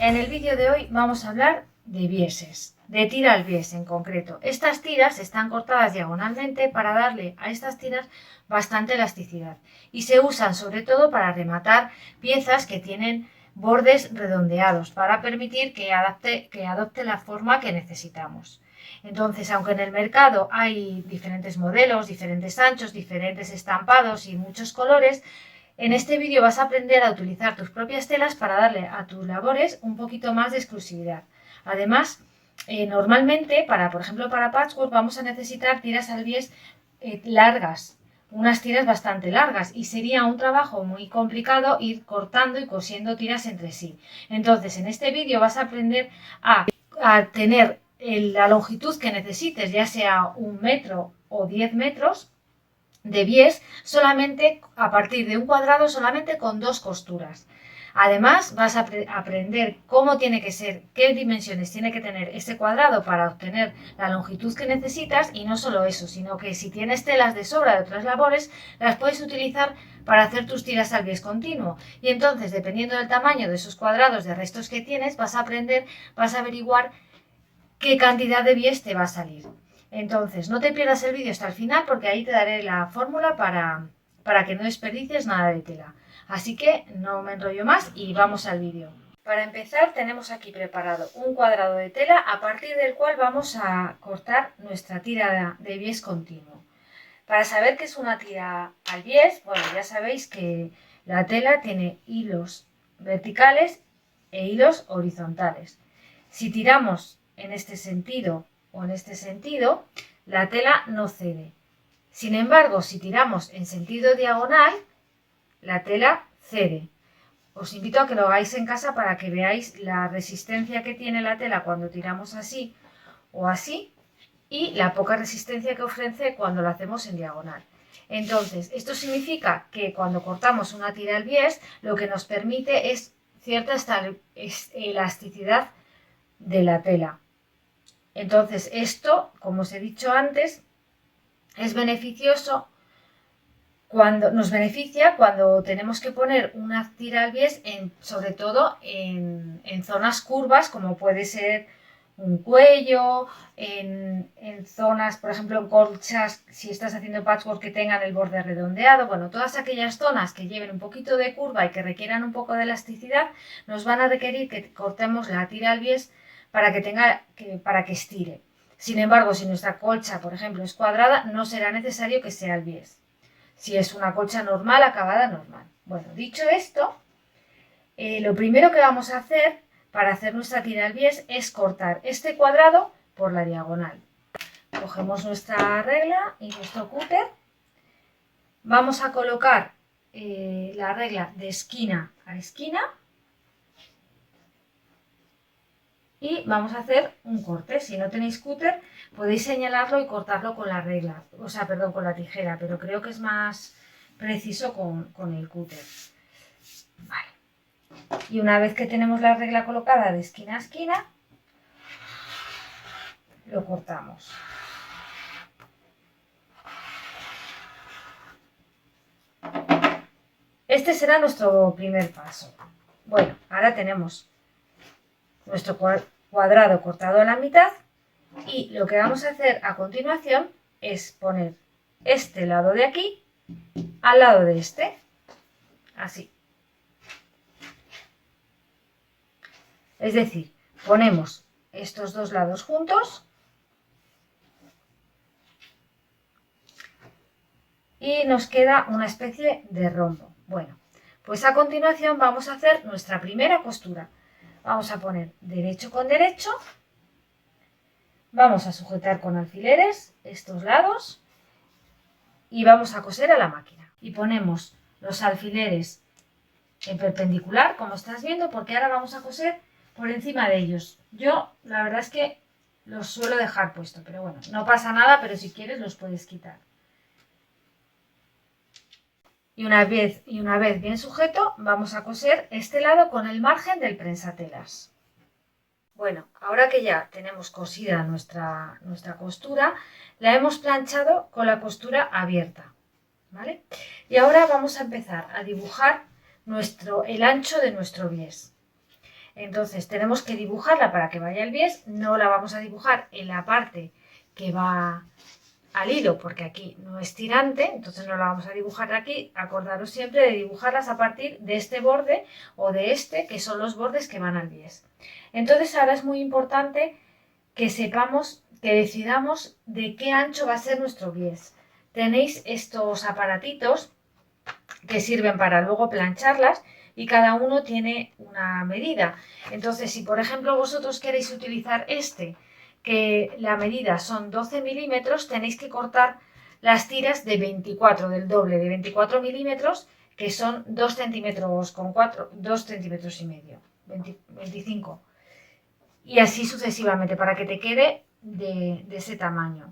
En el vídeo de hoy vamos a hablar de bieses, de tira al bies en concreto. Estas tiras están cortadas diagonalmente para darle a estas tiras bastante elasticidad y se usan sobre todo para rematar piezas que tienen bordes redondeados para permitir que adopte la forma que necesitamos. Entonces, aunque en el mercado hay diferentes modelos, diferentes anchos, diferentes estampados y muchos colores, en este vídeo vas a aprender a utilizar tus propias telas para darle a tus labores un poquito más de exclusividad. Además, normalmente, por ejemplo, para patchwork vamos a necesitar tiras al bies largas, unas tiras bastante largas, y sería un trabajo muy complicado ir cortando y cosiendo tiras entre sí. Entonces, en este vídeo vas a aprender a tener la longitud que necesites, ya sea 1 metro o 10 metros, de bies solamente a partir de un cuadrado, solamente con 2 costuras. Además vas a aprender cómo tiene que ser, qué dimensiones tiene que tener ese cuadrado para obtener la longitud que necesitas, y no solo eso, sino que si tienes telas de sobra de otras labores, las puedes utilizar para hacer tus tiras al bies continuo. Y entonces, dependiendo del tamaño de esos cuadrados de restos que tienes, vas a averiguar qué cantidad de bies te va a salir. Entonces, no te pierdas el vídeo hasta el final porque ahí te daré la fórmula para que no desperdicies nada de tela. Así que no me enrollo más y vamos al vídeo. Para empezar, tenemos aquí preparado un cuadrado de tela a partir del cual vamos a cortar nuestra tira de bies continuo. Para saber qué es una tira al bies, bueno, ya sabéis que la tela tiene hilos verticales e hilos horizontales. Si tiramos en este sentido o en este sentido, la tela no cede. Sin embargo, si tiramos en sentido diagonal, la tela cede. Os invito a que lo hagáis en casa para que veáis la resistencia que tiene la tela cuando tiramos así o así, y la poca resistencia que ofrece cuando lo hacemos en diagonal. Entonces, esto significa que cuando cortamos una tira al bies, lo que nos permite es cierta elasticidad de la tela. Entonces, esto, como os he dicho antes, es beneficioso nos beneficia cuando tenemos que poner una tira al bies, sobre todo en zonas curvas, como puede ser un cuello, en zonas, por ejemplo, en colchas, si estás haciendo patchwork que tengan el borde redondeado. Bueno, todas aquellas zonas que lleven un poquito de curva y que requieran un poco de elasticidad, nos van a requerir que cortemos la tira al bies para que estire. Sin embargo, si nuestra colcha, por ejemplo, es cuadrada, no será necesario que sea al bies. Si es una colcha normal, acabada normal. Bueno, dicho esto, lo primero que vamos a hacer para hacer nuestra tira al bies es cortar este cuadrado por la diagonal. Cogemos nuestra regla y nuestro cúter. Vamos a colocar la regla de esquina a esquina y vamos a hacer un corte. Si no tenéis cúter, podéis señalarlo y cortarlo con la regla, con la tijera, pero creo que es más preciso con el cúter. Vale. Y una vez que tenemos la regla colocada de esquina a esquina, lo cortamos. Este será nuestro primer paso. Bueno, ahora tenemos nuestro cuadrado cortado a la mitad y lo que vamos a hacer a continuación es poner este lado de aquí al lado de este, así. Es decir, ponemos estos dos lados juntos y nos queda una especie de rombo. Bueno, pues a continuación vamos a hacer nuestra primera costura. Vamos a poner derecho con derecho, vamos a sujetar con alfileres estos lados y vamos a coser a la máquina. Y ponemos los alfileres en perpendicular, como estás viendo, porque ahora vamos a coser por encima de ellos. Yo, la verdad es que los suelo dejar puesto, pero bueno, no pasa nada, pero si quieres los puedes quitar. Y una vez bien sujeto, vamos a coser este lado con el margen del prensatelas. Bueno, ahora que ya tenemos cosida nuestra costura, la hemos planchado con la costura abierta, ¿vale? Y ahora vamos a empezar a dibujar el ancho de nuestro bies. Entonces tenemos que dibujarla para que vaya al bies, no la vamos a dibujar en la parte que va al hilo, porque aquí no es tirante, entonces no la vamos a dibujar aquí. Acordaros siempre de dibujarlas a partir de este borde o de este, que son los bordes que van al bies. Entonces ahora es muy importante que sepamos, que decidamos de qué ancho va a ser nuestro bies. Tenéis estos aparatitos que sirven para luego plancharlas y cada uno tiene una medida. Entonces, si por ejemplo vosotros queréis utilizar este, que la medida son 12 milímetros, tenéis que cortar las tiras de 24, del doble de 24 milímetros, que son 2 centímetros con 4, 2 centímetros y medio, 25. Y así sucesivamente, para que te quede de ese tamaño.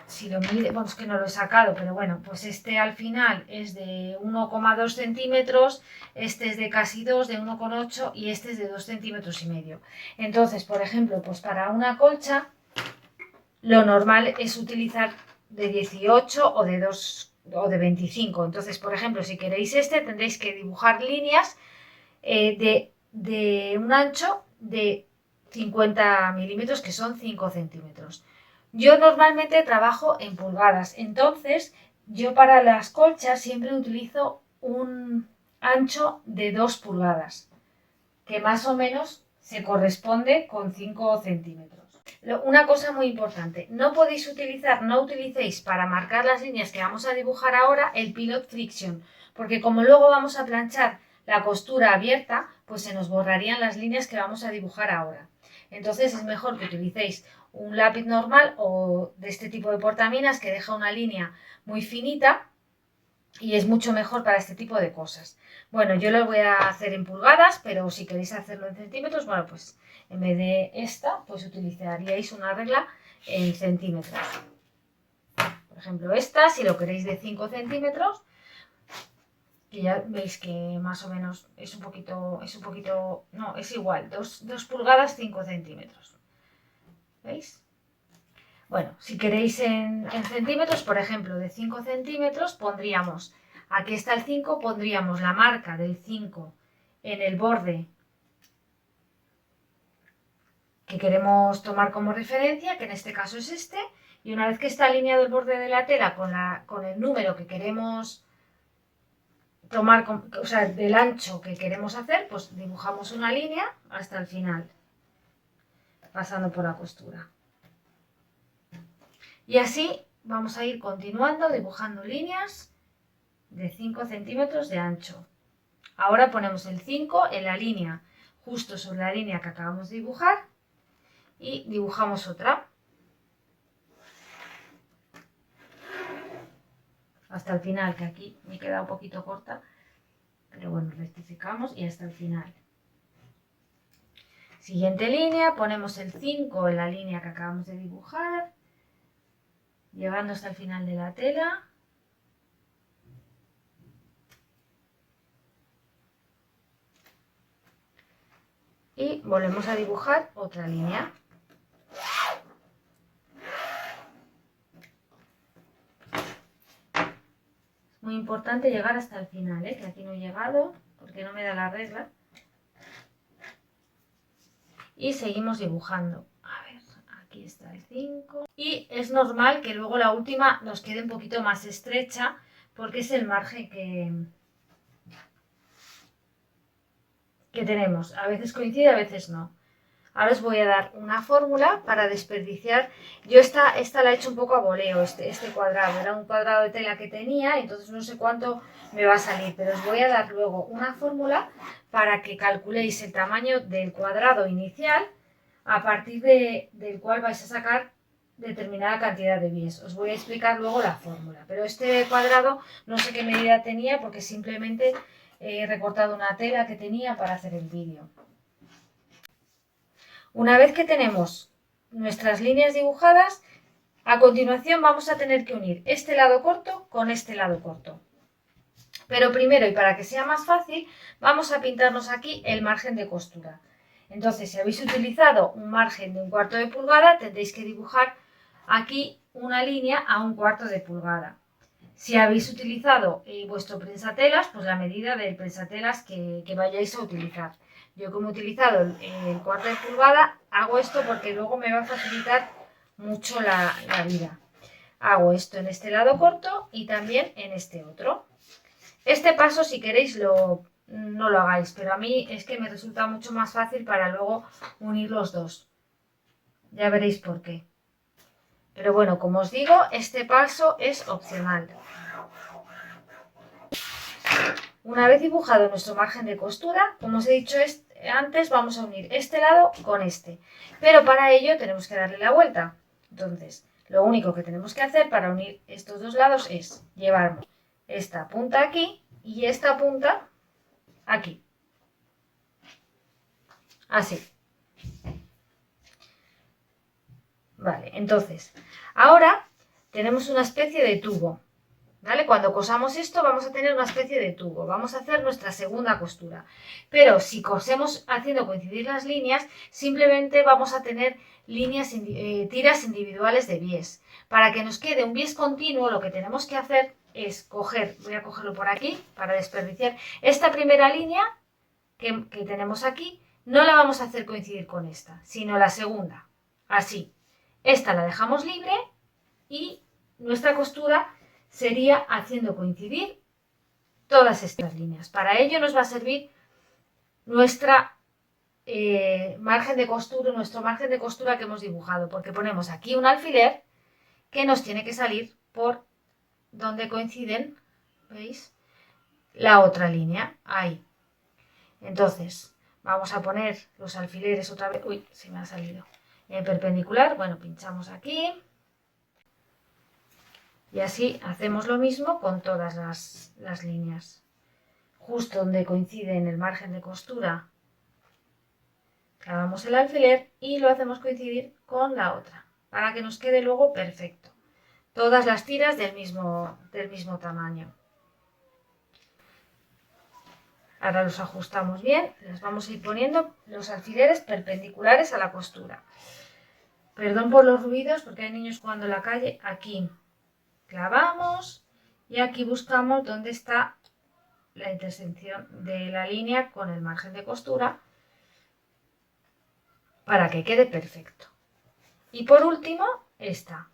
Si lo mide, bueno, es que no lo he sacado, pero bueno, pues este al final es de 1,2 centímetros, este es de casi 2, de 1,8 y este es de 2 centímetros y medio. Entonces, por ejemplo, pues para una colcha, lo normal es utilizar de 18 o de 2 o de 25. Entonces, por ejemplo, si queréis este, tendréis que dibujar líneas de un ancho de 50 milímetros, que son 5 centímetros. Yo normalmente trabajo en pulgadas, entonces yo para las colchas siempre utilizo un ancho de 2 pulgadas, que más o menos se corresponde con 5 centímetros. Una cosa muy importante, no podéis utilizar, no utilicéis para marcar las líneas que vamos a dibujar ahora el pilot friction, porque como luego vamos a planchar la costura abierta, pues se nos borrarían las líneas que vamos a dibujar ahora. Entonces es mejor que utilicéis un lápiz normal o de este tipo de portaminas que deja una línea muy finita y es mucho mejor para este tipo de cosas. Bueno, yo lo voy a hacer en pulgadas, pero si queréis hacerlo en centímetros, bueno, pues en vez de esta, pues utilizaríais una regla en centímetros. Por ejemplo, esta, si lo queréis de 5 centímetros, que ya veis que más o menos es un poquito, no, es igual, 2 pulgadas, 5 centímetros. ¿Veis? Bueno, si queréis en centímetros, por ejemplo, de 5 centímetros, pondríamos, aquí está el 5, pondríamos la marca del 5 en el borde que queremos tomar como referencia, que en este caso es este, y una vez que está alineado el borde de la tela con el número que queremos tomar, o sea, del ancho que queremos hacer, pues dibujamos una línea hasta el final, pasando por la costura. Y así vamos a ir continuando dibujando líneas de 5 centímetros de ancho. Ahora ponemos el 5 en la línea, justo sobre la línea que acabamos de dibujar, y dibujamos otra. Hasta el final, que aquí me queda un poquito corta, pero bueno, rectificamos y hasta el final. Siguiente línea, ponemos el 5 en la línea que acabamos de dibujar, llegando hasta el final de la tela. Y volvemos a dibujar otra línea. Es muy importante llegar hasta el final, que aquí no he llegado porque no me da la regla. Y seguimos dibujando. A ver, aquí está el 5. Y es normal que luego la última nos quede un poquito más estrecha porque es el margen que tenemos. A veces coincide, a veces no. Ahora os voy a dar una fórmula para desperdiciar. Yo esta la he hecho un poco a voleo, este cuadrado. Era un cuadrado de tela que tenía, entonces no sé cuánto me va a salir. Pero os voy a dar luego una fórmula para que calculéis el tamaño del cuadrado inicial a partir del cual vais a sacar determinada cantidad de bies. Os voy a explicar luego la fórmula. Pero este cuadrado no sé qué medida tenía porque simplemente he recortado una tela que tenía para hacer el vídeo. Una vez que tenemos nuestras líneas dibujadas, a continuación vamos a tener que unir este lado corto con este lado corto. Pero primero, y para que sea más fácil, vamos a pintarnos aquí el margen de costura. Entonces, si habéis utilizado un margen de 1/4 de pulgada, tendréis que dibujar aquí una línea a 1/4 de pulgada. Si habéis utilizado vuestro prensatelas, pues la medida del prensatelas que vayáis a utilizar. Yo como he utilizado el 1/4 de pulgada, hago esto porque luego me va a facilitar mucho la vida. Hago esto en este lado corto y también en este otro. Este paso, si queréis, no lo hagáis, pero a mí es que me resulta mucho más fácil para luego unir los dos. Ya veréis por qué. Pero bueno, como os digo, este paso es opcional. Una vez dibujado nuestro margen de costura, como os he dicho antes, vamos a unir este lado con este. Pero para ello tenemos que darle la vuelta. Entonces, lo único que tenemos que hacer para unir estos dos lados es llevar esta punta aquí y esta punta aquí. Así. Vale, entonces, ahora tenemos una especie de tubo. ¿Vale? Cuando cosamos esto vamos a tener una especie de tubo, vamos a hacer nuestra segunda costura. Pero si cosemos haciendo coincidir las líneas, simplemente vamos a tener tiras individuales de bies. Para que nos quede un bies continuo, lo que tenemos que hacer es coger, voy a cogerlo por aquí para desperdiciar, esta primera línea que tenemos aquí, no la vamos a hacer coincidir con esta, sino la segunda, así. Esta la dejamos libre y nuestra costura sería haciendo coincidir todas estas líneas. Para ello nos va a servir nuestra margen de costura, nuestro margen de costura que hemos dibujado, porque ponemos aquí un alfiler que nos tiene que salir por donde coinciden, ¿veis? La otra línea, ahí. Entonces, vamos a poner los alfileres otra vez, uy, se me ha salido, perpendicular, bueno, pinchamos aquí. Y así hacemos lo mismo con todas las líneas. Justo donde coincide en el margen de costura, clavamos el alfiler y lo hacemos coincidir con la otra, para que nos quede luego perfecto. Todas las tiras del mismo tamaño. Ahora los ajustamos bien, les vamos a ir poniendo los alfileres perpendiculares a la costura. Perdón por los ruidos porque hay niños jugando en la calle. Aquí clavamos y aquí buscamos dónde está la intersección de la línea con el margen de costura para que quede perfecto. Y por último, esta.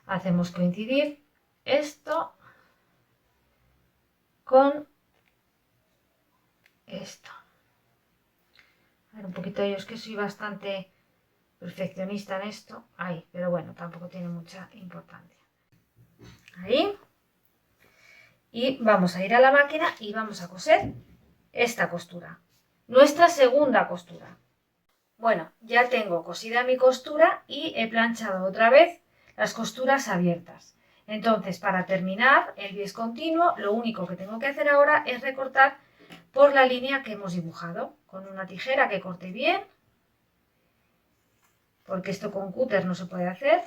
Hacemos coincidir esto con esto. A ver, un poquito yo es que soy bastante perfeccionista en esto. Ahí, pero bueno, tampoco tiene mucha importancia. Ahí. Y vamos a ir a la máquina y vamos a coser esta costura. Nuestra segunda costura. Bueno, ya tengo cosida mi costura y he planchado otra vez las costuras abiertas. Entonces, para terminar el bies continuo, lo único que tengo que hacer ahora es recortar por la línea que hemos dibujado. Con una tijera que corte bien, porque esto con cúter no se puede hacer.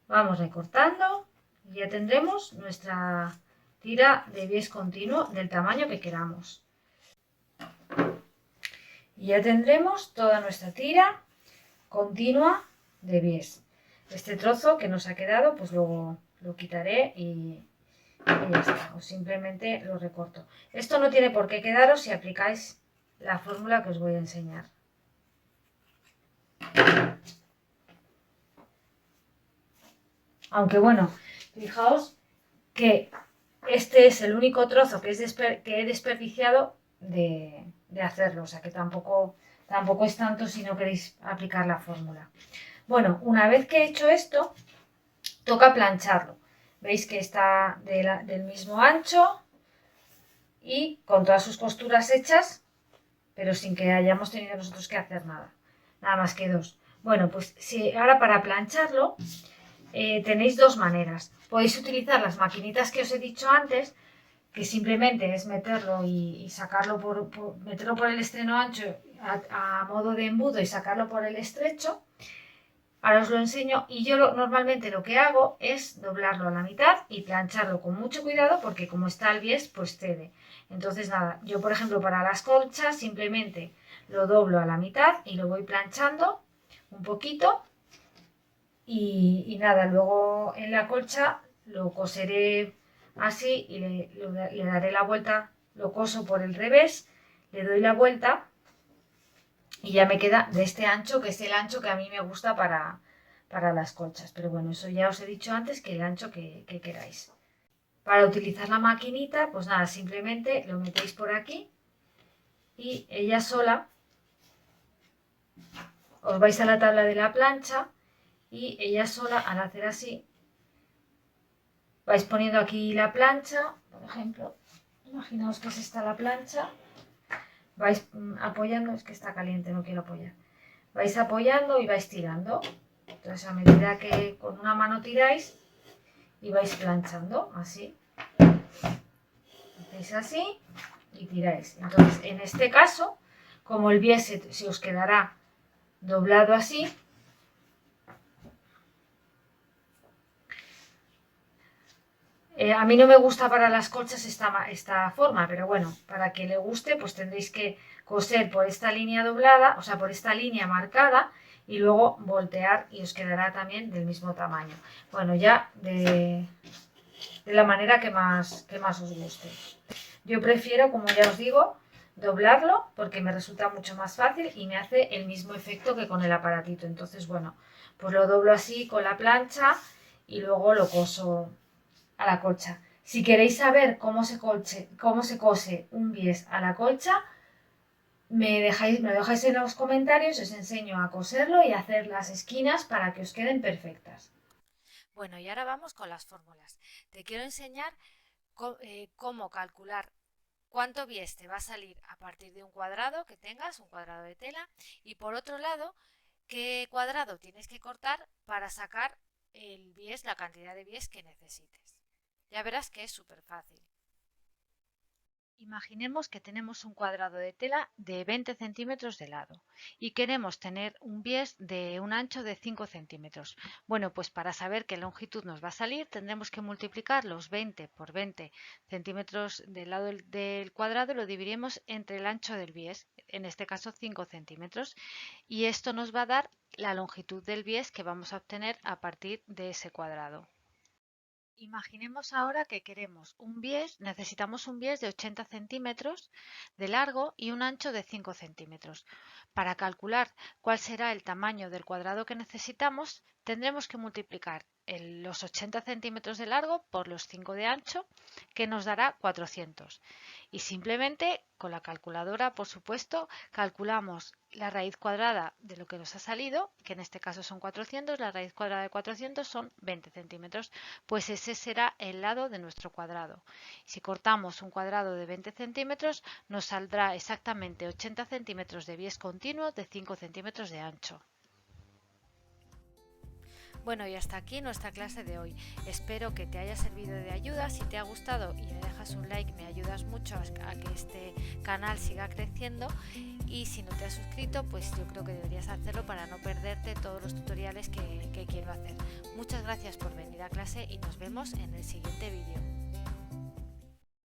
Vamos recortando y ya tendremos nuestra tira de bies continuo del tamaño que queramos. Y ya tendremos toda nuestra tira continua de bies. Este trozo que nos ha quedado, pues luego lo quitaré y ya está. O simplemente lo recorto. Esto no tiene por qué quedaros si aplicáis la fórmula que os voy a enseñar. Aunque bueno, fijaos que este es el único trozo que he desperdiciado de hacerlo, o sea que tampoco es tanto si no queréis aplicar la fórmula. Bueno, una vez que he hecho esto, toca plancharlo. Veis que está del mismo ancho y con todas sus costuras hechas, pero sin que hayamos tenido nosotros que hacer nada más que dos. Bueno, pues ahora para plancharlo tenéis dos maneras. Podéis utilizar las maquinitas que os he dicho antes, que simplemente es meterlo y sacarlo meterlo por el estreno ancho a modo de embudo y sacarlo por el estrecho. Ahora os lo enseño y yo normalmente lo que hago es doblarlo a la mitad y plancharlo con mucho cuidado porque como está el bies pues cede. Entonces nada, yo por ejemplo para las colchas simplemente lo doblo a la mitad y lo voy planchando un poquito y nada, luego en la colcha lo coseré así y le daré la vuelta, lo coso por el revés, le doy la vuelta y ya me queda de este ancho, que es el ancho que a mí me gusta para las colchas. Pero bueno, eso ya os he dicho antes, que el ancho que queráis. Para utilizar la maquinita, pues nada, simplemente lo metéis por aquí y ella sola, os vais a la tabla de la plancha y ella sola, al hacer así, vais poniendo aquí la plancha, por ejemplo, imaginaos que es esta la plancha, vais apoyando, es que está caliente, no quiero apoyar, vais apoyando y vais tirando. Entonces a medida que con una mano tiráis y vais planchando, así, hacéis así y tiráis. Entonces en este caso, como el bies se os quedará doblado así, a mí no me gusta para las colchas esta forma, pero bueno, para que le guste, pues tendréis que coser por esta línea doblada, o sea, por esta línea marcada, y luego voltear y os quedará también del mismo tamaño. Bueno, ya de la manera que más os guste. Yo prefiero, como ya os digo, doblarlo porque me resulta mucho más fácil y me hace el mismo efecto que con el aparatito. Entonces, bueno, pues lo doblo así con la plancha y luego lo coso a la colcha. Si queréis saber cómo se cose un bies a la colcha, me lo dejáis en los comentarios, os enseño a coserlo y a hacer las esquinas para que os queden perfectas. Bueno, y ahora vamos con las fórmulas. Te quiero enseñar cómo calcular cuánto bies te va a salir a partir de un cuadrado que tengas, un cuadrado de tela, y por otro lado, qué cuadrado tienes que cortar para sacar el bies, la cantidad de bies que necesites. Ya verás que es súper fácil. Imaginemos que tenemos un cuadrado de tela de 20 centímetros de lado y queremos tener un bies de un ancho de 5 centímetros. Bueno, pues para saber qué longitud nos va a salir tendremos que multiplicar los 20 por 20 centímetros del lado del cuadrado y lo dividiremos entre el ancho del bies, en este caso 5 centímetros, y esto nos va a dar la longitud del bies que vamos a obtener a partir de ese cuadrado. Imaginemos ahora que queremos necesitamos un bies de 80 centímetros de largo y un ancho de 5 centímetros. Para calcular cuál será el tamaño del cuadrado que necesitamos, tendremos que multiplicar los 80 centímetros de largo por los 5 de ancho, que nos dará 400. Y simplemente con la calculadora, por supuesto, calculamos la raíz cuadrada de lo que nos ha salido, que en este caso son 400, la raíz cuadrada de 400 son 20 centímetros, pues ese será el lado de nuestro cuadrado. Si cortamos un cuadrado de 20 centímetros, nos saldrá exactamente 80 centímetros de bies continuo de 5 centímetros de ancho. Bueno, y hasta aquí nuestra clase de hoy. Espero que te haya servido de ayuda. Si te ha gustado y le dejas un like, me ayudas mucho a que este canal siga creciendo. Y si no te has suscrito, pues yo creo que deberías hacerlo para no perderte todos los tutoriales que quiero hacer. Muchas gracias por venir a clase y nos vemos en el siguiente vídeo.